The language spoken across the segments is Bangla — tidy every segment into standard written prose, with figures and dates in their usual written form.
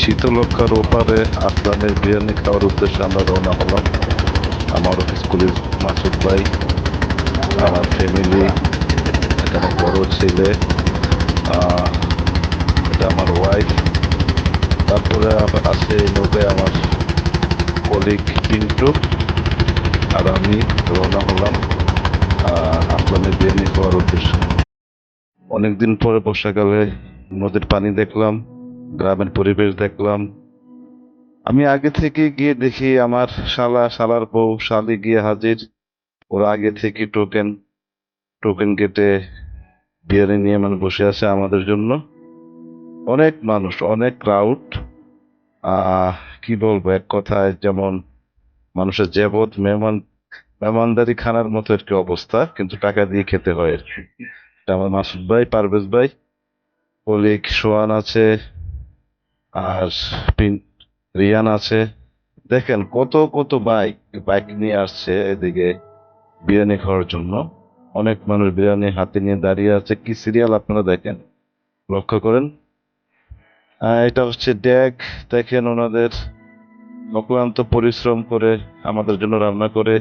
শীতলক্ষার ওপারে আসলামের বিরিয়ানি খাওয়ার উদ্দেশ্যে আমরা রওনা হলাম। আমার স্কুলের মাসুদ ভাই, আমার ফ্যামিলি, এটা আমার বড় ছেলে, আহ, এটা আমার ওয়াইফ, তারপরে আছে এই নৌকায় আমার কলিগ পিন্টু, আর আমি রওনা হলাম আসলামের বিরিয়ানি খাওয়ার উদ্দেশ্যে। অনেকদিন পরে বর্ষাকালে নদীর পানি দেখলাম, গ্রামের পরিবেশ দেখলাম। আমি আগে থেকে গিয়ে দেখি আমার শালার বউ শালি গিয়ে হাজির। ওরা আগে থেকে টোকেন টোকেন কেটে বিরিয়ানি নিয়ে মানে বসে আছে আমাদের জন্য। অনেক মানুষ, অনেক ক্রাউড। আহ কি বলবো, এক কথায় যেমন মানুষের জেবত মেহমানদারি খানার মতো আর কি অবস্থা, কিন্তু টাকা দিয়ে খেতে হয় আর কি। এটা আমার মাসুদ ভাই, পারভেজ ভাই, কলিগ সোহান আছে, আর পিন- রিয়ান আছে। দেখেন কত কত বাইক বাইক নিয়ে আসছে এদিকে বিরিয়ানি খাওয়ার জন্য। অনেক মানুষ বিরিয়ানি হাতে নিয়ে দাঁড়িয়ে আছে, কি সিরিয়াল আপনারা দেখেন, লক্ষ্য করেন। এটা হচ্ছে ড্যাগ। দেখেন ওনাদের অক্লান্ত পরিশ্রম করে আমাদের জন্য রান্না করে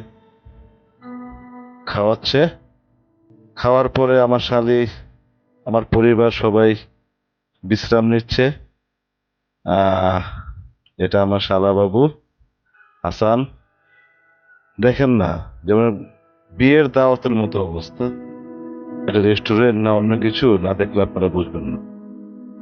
খাওয়াচ্ছে। খাওয়ার পরে আমার শালি, আমার পরিবার সবাই বিশ্রাম নিচ্ছে। আহ এটা আমার শালা বাবু হাসান। দেখেন না, যেমন বিয়ের দাওয়াতের মতো অবস্থা। এটা রেস্টুরেন্ট না অন্য কিছু না দেখলে আপনারা বুঝবেন না।